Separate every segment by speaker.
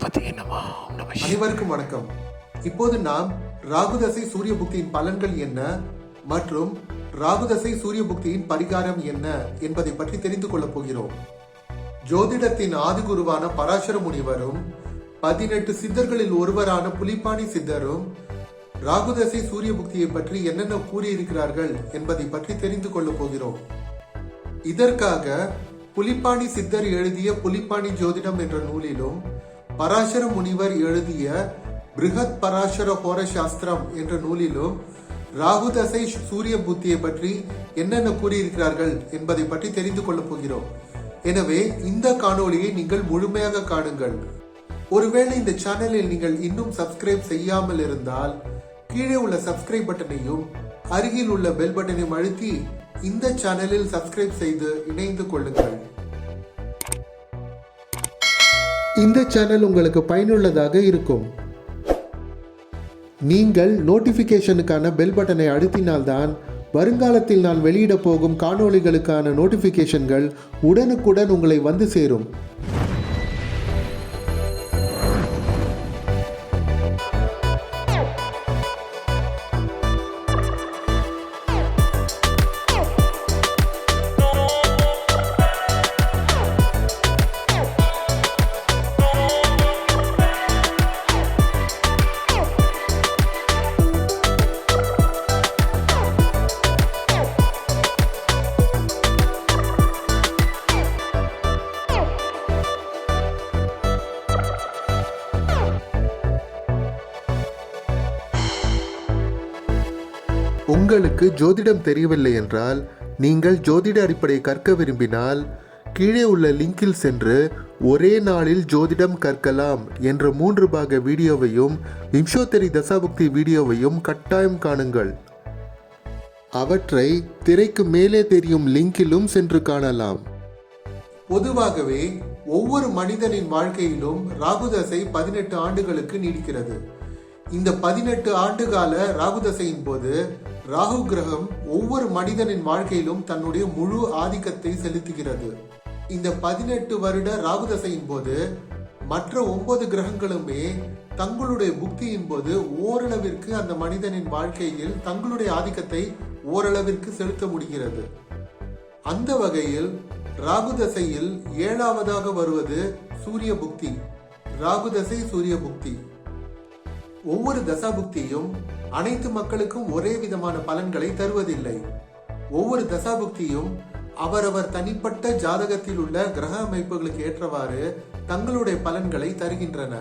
Speaker 1: அனைவருக்கும் வணக்கம். இப்போது நாம் ராகுதசை சூரிய புக்தியின் பலன்கள் என்ன மற்றும் ராகுதசை சூரிய புக்தியின் பரிகாரம் என்ன என்பதை பற்றி தெரிந்து கொள்ளப் போகிறோம். ஜோதிடத்தின் ஆதிகுருவான பராசர முனிவரும் 18 சித்தர்களில் ஒருவரான புலிப்பாணி சித்தரும் ராகுதசை சூரிய புக்தியை பற்றி என்னென்ன கூறியிருக்கிறார்கள் என்பதை பற்றி தெரிந்து கொள்ளப் போகிறோம். இதற்காக புலிப்பாணி சித்தர் எழுதிய புலிப்பாணி ஜோதிடம் என்ற நூலிலும் பராசர முனிவர் எழுதிய பிருகத் பராசர ஹோர சாஸ்திரம் என்ற நூலிலும் ராகுதசை சூரிய புத்தியை பற்றி என்னென்ன கூறியிருக்கிறார்கள் என்பதை பற்றி தெரிந்து கொள்ளப் போகிறோம். எனவே இந்த காணொளியை நீங்கள் முழுமையாக காணுங்கள். ஒருவேளை இந்த சேனலில் நீங்கள் இன்னும் சப்ஸ்கிரைப் செய்யாமல் இருந்தால் கீழே உள்ள சப்ஸ்கிரைப் பட்டனையும் அருகில் உள்ள பெல் பட்டனையும் அழுத்தி இந்த சேனலில் சப்ஸ்கிரைப் செய்து இணைந்து கொள்ளுங்கள். இந்த சேனல் உங்களுக்கு பயனுள்ளதாக இருக்கும். நீங்கள் நோட்டிஃபிகேஷனுக்கான பெல் பட்டனை அழுத்தினால்தான் வருங்காலத்தில் நான் வெளியிட போகும் காணொளிகளுக்கான நோட்டிஃபிகேஷன்கள் உடனுக்குடன் உங்களை வந்து சேரும். உங்களுக்கு ஜோதிடம் தெரியவில்லை என்றால் நீங்கள் ஜோதிட அடிப்படையை கற்க விரும்பினால் கீழே உள்ள லிங்கில் சென்று ஒரே நாளில் ஜோதிடம் கற்கலாம் என்ற 3 பாக வீடியோவையும் விம்சோத்தரி தசாபுக்தி வீடியோவையும் கட்டாயம் காணுங்கள். அவற்றை திரைக்கு மேலே தெரியும் லிங்கிலும் சென்று காணலாம். பொதுவாகவே ஒவ்வொரு மனிதனின் வாழ்க்கையிலும் ராகுதசை 18 ஆண்டுகளுக்கு நீடிக்கிறது. இந்த 18 ஆண்டுகால ராகுதசையின் போது ராகு கிரகம் ஒவ்வொரு மனிதனின் வாழ்க்கையிலும் தன்னுடைய முழு ஆதிக்கத்தை செலுத்துகிறது. இந்த 18 வருட ராகுதசையின் போது மற்ற 9 கிரகங்களுமே தங்களுடைய புக்தியின் போது ஓரளவிற்கு அந்த மனிதனின் வாழ்க்கையில் தங்களுடைய ஆதிக்கத்தை ஓரளவிற்கு செலுத்த முடிகிறது. அந்த வகையில் ராகுதசையில் 7ஆவதாக வருவது சூரிய புக்தி, ராகுதசை சூரிய புக்தி. ஒவ்வொரு தசாபுக்தியும் அனைத்து மக்களுக்கும் ஒரே விதமான பலன்களை தருவதில்லை. ஒவ்வொரு தசாபுக்தியும் அவரவர் தனிப்பட்ட ஜாதகத்தில் உள்ள கிரக அமைப்புகளுக்கு ஏற்றவாறு தங்களுடைய பலன்களை தருகின்றன.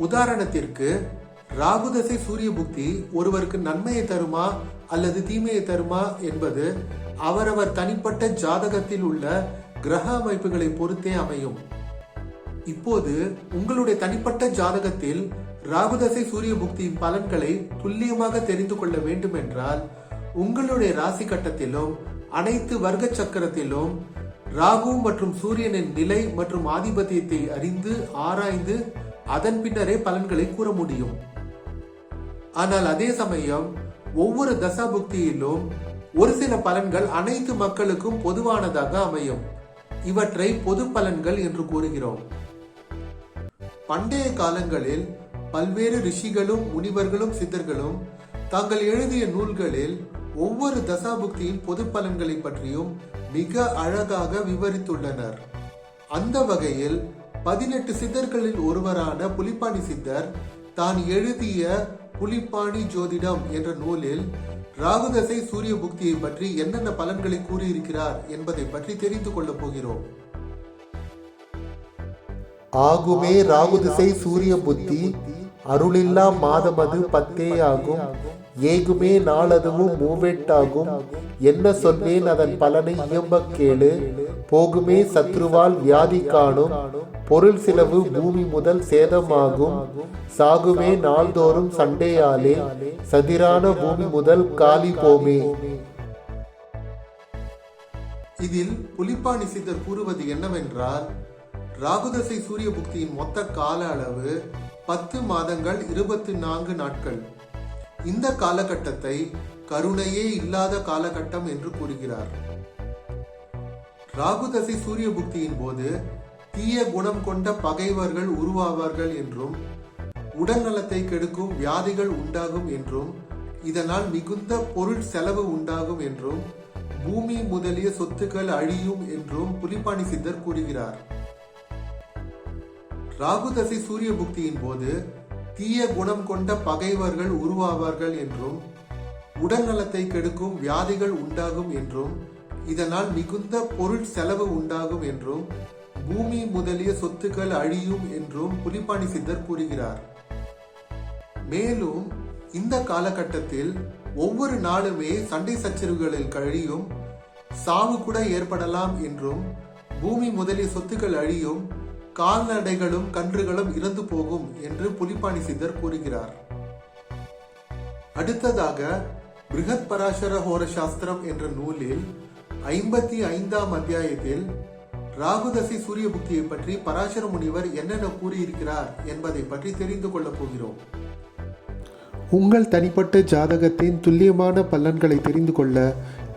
Speaker 1: உதாரணத்திற்கு ராகுதசை சூரிய புக்தி ஒருவருக்கு நன்மையை தருமா அல்லது தீமையை தருமா என்பது அவரவர் தனிப்பட்ட ஜாதகத்தில் உள்ள கிரக அமைப்புகளை பொறுத்தே அமையும். இப்போது உங்களுடைய தனிப்பட்ட ஜாதகத்தில் ராகுதசை சூரிய புக்தியின் பலன்களை துல்லியமாக தெரிந்து கொள்ள வேண்டும் என்றால் உங்களுடைய ராசி கட்டத்திலும் அனைத்து வர்க்க சக்கரத்திலும் ராகு மற்றும் சூரியனின் நிலை மற்றும் ஆதிபத்தியத்தை அறிந்து ஆராய்ந்து அதன் பின்னரே பலன்களை கூற முடியும். ஆனால் அதே சமயம் ஒவ்வொரு தசாபுக்தியிலும் ஒரு சில பலன்கள் அனைத்து மக்களுக்கும் பொதுவானதாக அமையும். இவற்றை பொது பலன்கள் என்று கூறுகிறோம். பண்டைய காலங்களில் பல்வேறு ரிஷிகளும் முனிவர்களும் சித்தர்களும் தாங்கள் எழுதிய நூல்களில் ஒவ்வொரு தசாபுக்தியின் பொது பலன்களை பற்றியும் மிக அழகாக விவரித்துள்ளனர். அந்த வகையில் 18 சித்தர்களில் ஒருவரான புலிப்பாணி சித்தர் தான் எழுதிய புலிப்பாணி ஜோதிடம் என்ற நூலில் ராகுதசை சூரிய புக்தியை பற்றி என்னென்ன பலன்களை கூறியிருக்கிறார் என்பதை பற்றி தெரிந்து கொள்ளப் போகிறோம்.
Speaker 2: ஆகுமே ராகுதிசை சூரிய புத்தி அருளில்லா மாதமது 10 ஆகும். ஏகுமே நாளதுவும் 3 என்ன சொல்வேன் அதன் பலனை இயம்ப கேளு. போகுமே சத்ருவால் வியாதி காணும். பொருள் செலவு பூமி முதல் சேதமாகும். சாகுமே நாள்தோறும் சண்டையாலே சதிரான பூமி முதல் காலி போமே.
Speaker 1: இதில் புலிப்பாணி சித்தர் கூறுவது என்னவென்றால் ராகுதசை சூரிய புக்தியின் மொத்த கால அளவு 10 மாதங்கள் 24 நாட்கள். இந்த காலகட்டத்தை கருணையே இல்லாத காலகட்டம் என்று கூறுகிறார். ராகுதசை சூரிய புக்தியின் போது தீய குணம் கொண்ட பகைவர்கள் உருவாவார்கள் என்றும் உடல் நலத்தை கெடுக்கும் வியாதிகள் உண்டாகும் என்றும் இதனால் மிகுந்த பொருள் செலவு உண்டாகும் என்றும் பூமி முதலிய சொத்துக்கள் அழியும் என்றும் புலிப்பாணி சித்தர் கூறுகிறார். ராகு தசை சூரிய புக்தியின் போது தீய குணம் கொண்ட பகைவர்கள் உருவாவார்கள் என்றும் உடல் நலத்தை கெடுக்கும் வியாதிகள் உண்டாகும் என்றும் இதனால் மிகுந்த பொருள் செலவு உண்டாகும் என்றும் பூமி முதலிய சொத்துக்கள் அழியும் என்றும் புலிப்பாணி சித்தர் கூறுகிறார். மேலும் இந்த காலகட்டத்தில் ஒவ்வொரு நாளுமே சண்டை சச்சரவுகளில் கழியும், சாவு கூட ஏற்படலாம் என்றும் பூமி முதலிய சொத்துக்கள் அழியும், கால்நடைகளும் கன்றுகளும் இறந்து போகும் என்று புலிப்பாணி சித்தர் கூறுகிறார். அடுத்ததாக பிருகத் பராசர ஹோர சாஸ்திரம் என்ற நூலில் 55ஆம் அத்தியாயத்தில் ராகுதசை சூரிய புக்தியை பற்றி பராசர முனிவர் என்னென்ன கூறியிருக்கிறார் என்பதை பற்றி தெரிந்து கொள்ளப் போகிறோம்.
Speaker 2: உங்கள் தனிப்பட்ட ஜாதகத்தின் துல்லியமான பலன்களை தெரிந்து கொள்ள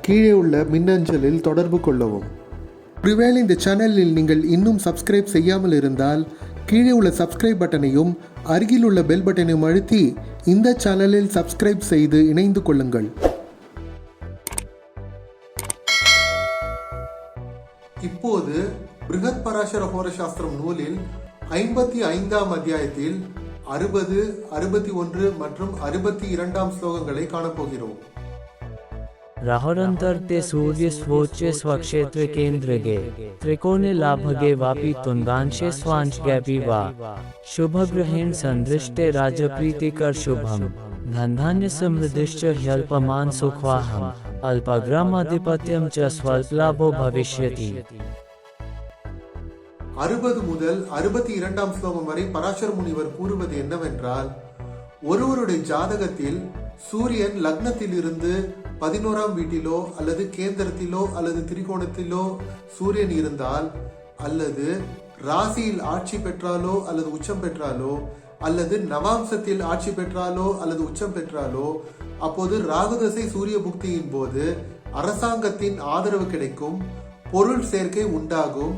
Speaker 2: கீழே உள்ள மின்னஞ்சலில் தொடர்பு கொள்ளவும். ஒருவேளை இந்த சேனலில் நீங்கள் இன்னும் சப்ஸ்கிரைப் செய்யாமல் இருந்தால் கீழே உள்ள சப்ஸ்கிரைப் பட்டனையும் அருகில் உள்ள பெல் பட்டனையும் அழுத்தி இந்த சேனலில் சப்ஸ்கிரைப் செய்து இணைந்து கொள்ளுங்கள்.
Speaker 1: இப்போது பிருகத் பராசர ஹோர சாஸ்திரம் நூலில் 55ஆம் அத்தியாயத்தில் 60, 61 மற்றும் 62ஆம் ஸ்லோகங்களை காணப்போகிறோம்.
Speaker 3: राहुरंतर ते सूर्य स्वोच्चे स्वक्षेत्र केंद्र गे त्रिकोणे लाभगे वापी तुंगांशे स्वांश गैपी वा शुभ ग्रहेण संदृष्टे राजप्रीतिकर शुभम धनधान्य समृद्धिश्च ह्यल्पमान सुखवाहम अल्पग्रामाधिपत्यम च स्वल्पलाभो भविष्यति.
Speaker 1: 60 முதல் 62ஆம் ஸ்லோகம் வரை பராசர முனிவர் கூறுவது என்னவென்றால், ஒருவருடைய ஜாதகத்தில் சூரியன் லக்னத்தில் இருந்து 11ஆம் வீட்டிலோ அல்லது கேந்திரத்திலோ அல்லது திரிகோணத்திலோ சூரியன் இருந்தால், அல்லது ராசியில் ஆட்சி பெற்றாலோ அல்லது உச்சம் பெற்றாலோ, அல்லது நவாம்சத்தில் ஆட்சி பெற்றாலோ அல்லது உச்சம் பெற்றாலோ, அப்போது ராகுதசை சூரிய புக்தியின் போது அரசாங்கத்தின் ஆதரவு கிடைக்கும், பொருள் சேர்க்கை உண்டாகும்,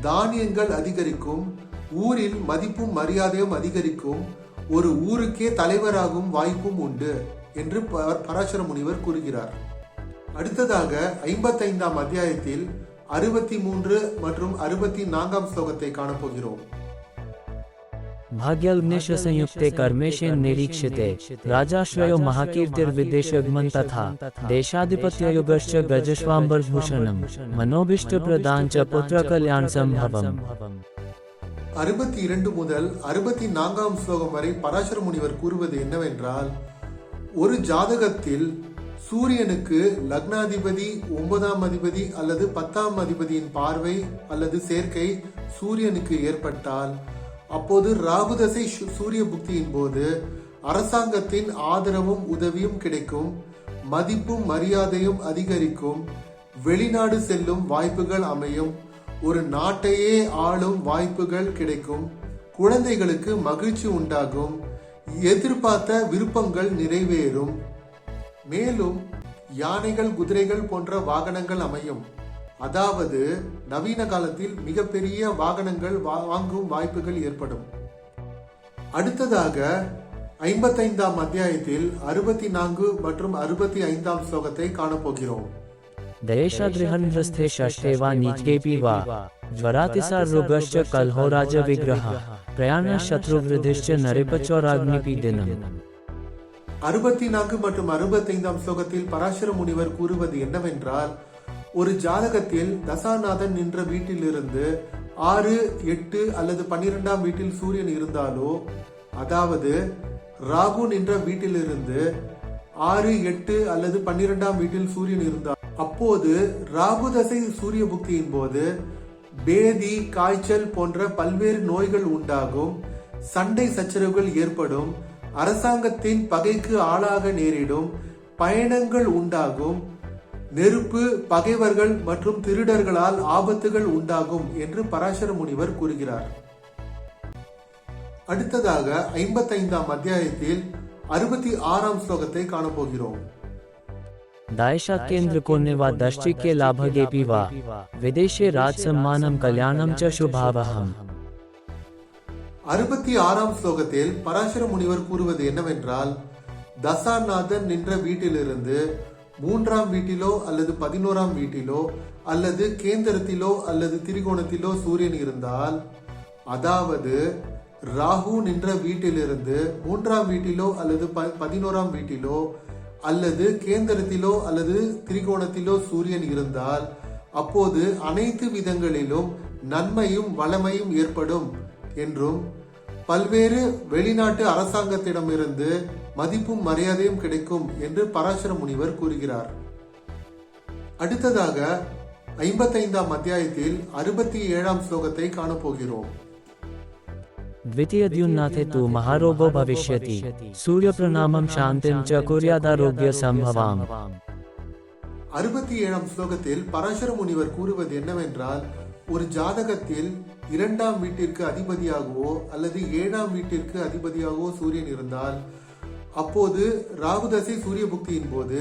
Speaker 1: தானியங்கள் அதிகரிக்கும், ஊரில் மதிப்பும் மரியாதையும் அதிகரிக்கும், ஒரு ஊருக்கே தலைவராகும் வாய்ப்பும் உண்டு என்று பராசர முனிவர் கூறுகிறார். அடுத்ததாக 55ஆம் அத்தியாயத்தில் 63 மற்றும் 64ஆம் ஸ்லோகத்தை காணப்போகிறோம்.
Speaker 3: भाग्यग्नेश संयुक्ते कर्मेशे निरीक्षिते राजाश्रयो महाकीर्तिर्विदेशगमन तथा देशाधिपत्ययुगश्च गजश्वाम्बरभूषणं मनोभीष्टप्रदान च पुत्रकल्याण संभवम्.
Speaker 1: 62 முதல் 64ஆம் ஸ்லோகம் வரை பராசர முனிவர் கூறுவது என்னவென்றால், ஒரு ஜாதகத்தில் சூரியனுக்கு லக்னாதிபதி 9ஆம் அதிபதி அல்லது 10ஆம் அதிபதியின் பார்வை அல்லது சேர்க்கை சூரியனுக்கு ஏற்பட்டால், அப்போது ராகுதசை சூரிய புக்தியின் போது அரசாங்கத்தின் ஆதரவும் உதவியும் கிடைக்கும், மதிப்பும் மரியாதையும் அதிகரிக்கும், வெளிநாடு செல்லும் வாய்ப்புகள் அமையும், ஒரு நாட்டையே ஆளும் வாய்ப்புகள் கிடைக்கும், குழந்தைகளுக்கு மகிழ்ச்சி உண்டாகும், எதிர்பார்த்த விருப்பங்கள் நிறைவேறும், மேலும் யானைகள் குதிரைகள் போன்ற வாகனங்கள் அமையும். அதாவது நவீன காலத்தில் மிகப்பெரிய வாகனங்கள் வாங்கும் வாய்ப்புகள் ஏற்படும். அடுத்ததாக 55ஆம் அத்தியாயத்தில் 64 மற்றும் 65ஆம் ஸ்லோகத்தை காணப்போகிறோம்.
Speaker 3: दयेशाद्रिहन्ध्रस्थे षष्ठे वा नीचकेऽपि वा ज्वरातिसार रोगश्च कलहो राज विग्रह प्रयाण शत्रुवृद्धिश्च नरेपचौराग्निपीडनम्.
Speaker 1: 64 மற்றும் 65ஆம் ஸ்லோகத்தில் பராசர முனிவர் கூறுவது என்னவென்றால், ஒரு ஜாதகத்தில் தசாநாதன் நின்ற வீட்டிலிருந்து 6, 8 அல்லது 12ஆம் வீட்டில் சூரியன் இருந்தாலோ, அதாவது ராகு நின்ற வீட்டிலிருந்து 6, 8 அல்லது 12ஆம் வீட்டில் சூரியன் இருந்தால், அப்போது ராகுதசை சூரிய புக்தியின் போது பேதி, காய்ச்சல் போன்ற பல்வேறு நோய்கள் உண்டாகும், சண்டை சச்சரவுகள் ஏற்படும், அரசாங்கத்தின் பகைக்கு ஆளாக நேரிடும், பயணங்கள் உண்டாகும், நெருப்பு, பகைவர்கள் மற்றும் திருடர்களால் ஆபத்துகள் உண்டாகும் என்று பராசர முனிவர் கூறுகிறார். அடுத்ததாக 55ஆம் அத்தியாயத்தில் 66ஆம் ஸ்லோகத்தை காணப்போகிறோம்.
Speaker 3: दायशा केंद्र कोणे वा दृष्टिके लाभगेपि वा विदेशे राजसम्मानं कल्याणं च शुभावहम्
Speaker 1: 66ஆம் ஸ்லோகத்தில் பராசர முனிவர் கூறுவது என்னவென்றால், தசாநாதன் நின்ற வீட்டிலிருந்து 3ஆம் வீட்டிலோ அல்லது 11ஆம் வீட்டிலோ அல்லது கேந்திரத்திலோ அல்லது திரிகோணத்திலோ சூரியன் இருந்தால், அதாவது ராகு நின்ற வீட்டிலிருந்து 3ஆம் வீட்டிலோ அல்லது 11ஆம் வீட்டிலோ அல்லது கேந்திரத்திலோ அல்லது திரிகோணத்திலோ சூரியன் இருந்தால், அப்போது அனைத்து விதங்களிலும் நன்மையும் வளமையும் ஏற்படும் என்றும் பல்வேறு வெளிநாட்டு அரசாங்கத்திடமிருந்து மதிப்பும் மரியாதையும் கிடைக்கும் என்று பராசர முனிவர் கூறுகிறார். அடுத்ததாக 55ஆம் அத்தியாயத்தில் 67ஆம் ஸ்லோகத்தை காணப்போகிறோம்.
Speaker 3: द्वितीयद्युन्नाथे तु महारोगो भविष्यति सूर्यप्रणामं शान्तिं च कुर्यादारोग्य संभवाम्
Speaker 1: 67ஆம் ஸ்லோகத்தில் பராசர முனிவர் கூறுவது என்னவென்றால், ஒரு ஜாதகத்தில் 2ஆம் வீட்டிற்கு அதிபதியாகவோ அல்லது 7ஆம் வீட்டிற்கு அதிபதியாகவோ சூரியன் இருந்தால், அப்போது ராகுதசை சூரிய புக்தியின் போது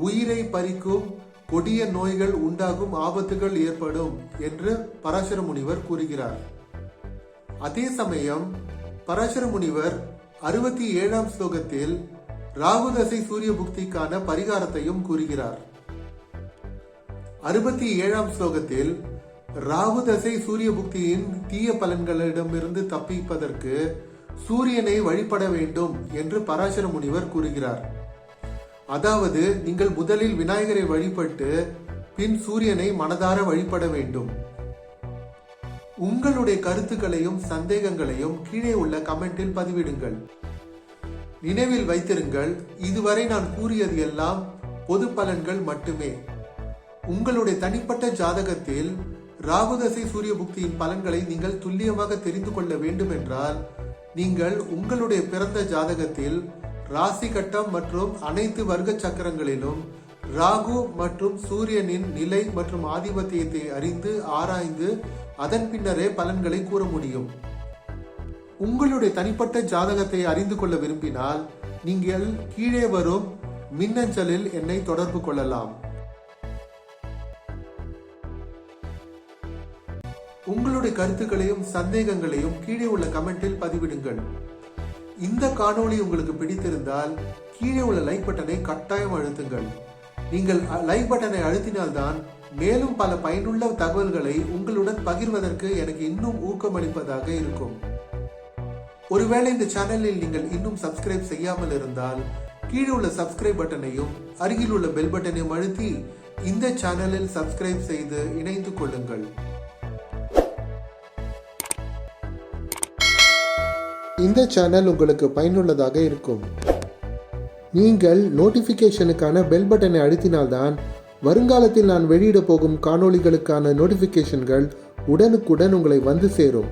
Speaker 1: உயிரை பறிக்கும் கொடிய நோய்கள் உண்டாகும் ஆபத்துகள் ஏற்படும் என்று பராசர முனிவர் கூறுகிறார். அதே சமயம் பராசர முனிவர் 67ஆம் ஸ்லோகத்தில் ராகுதசை சூரிய புக்திக்கான பரிகாரத்தையும் கூறுகிறார். 67ஆம் ஸ்லோகத்தில் ராகுதசை சூரிய புக்தியின் தீய பலன்களிடமிருந்து தப்பிப்பதற்கு சூரியனை வழிபட வேண்டும் என்று பராசர முனிவர் கூறுகிறார். அதாவது நீங்கள் முதலில் விநாயகரை வழிபட்டு பின் சூரியனை மனதார வழிபட வேண்டும். உங்களுடைய கருத்துக்களையும் சந்தேகங்களையும் கீழே உள்ள கமெண்டில் பதிவிடுங்கள். நினைவில் வைத்திருங்கள், இதுவரை நான் கூறியது எல்லாம் பொது பலன்கள் மட்டுமே. உங்களுடைய தனிப்பட்ட ஜாதகத்தில் ராகுதசை சூரிய புக்தியின் பலன்களை நீங்கள் துல்லியமாக தெரிந்து கொள்ள வேண்டும் என்றால், நீங்கள் உங்களுடைய பிறந்த ஜாதகத்தில் ராசி கட்டம் மற்றும் அனைத்து வர்க்க சக்கரங்களிலும் ராகு மற்றும் சூரியனின் நிலை மற்றும் ஆதிபத்தியத்தை அறிந்து ஆராய்ந்து அதன் பின்னரே பலன்களை கூற முடியும். உங்களுடைய தனிப்பட்ட ஜாதகத்தை அறிந்து கொள்ள விரும்பினால் நீங்கள் கீழே வரும் மின்னஞ்சலில் என்னை தொடர்பு கொள்ளலாம். உங்களுடைய கருத்துக்களையும் சந்தேகங்களையும் கீழே உள்ள கமெண்டில் பதிவிடுங்கள். இந்த காணொளி உங்களுக்கு பிடித்திருந்தால் கீழே உள்ள லைக் பட்டனை கட்டாயம் அழுத்துங்கள். நீங்கள் லைக் பட்டனை அழுத்தினால்தான் மேலும் பல பயனுள்ள தகவல்களை உங்களுடன் பகிர்வதற்கு எனக்கு இன்னும் ஊக்கமளிப்பதாக இருக்கும். ஒருவேளை இந்த சேனலில் நீங்கள் இன்னும் சப்ஸ்கிரைப் செய்யாமல் இருந்தால் கீழே உள்ள சப்ஸ்கிரைப் பட்டனையும் அருகில் உள்ள பெல் பட்டனையும் அழுத்தி இந்த சேனலில் சப்ஸ்கிரைப் செய்து இணைந்து கொள்ளுங்கள்.
Speaker 2: இந்த சேனல் உங்களுக்கு பயனுள்ளதாக இருக்கும். நீங்கள் நோட்டிஃபிகேஷனுக்கான பெல் பட்டனை அழுத்தினால்தான் வருங்காலத்தில் நான் வெளியிட போகும் காணொளிகளுக்கான நோட்டிஃபிகேஷன்கள் உடனுக்குடன் உங்களை வந்து சேரும்.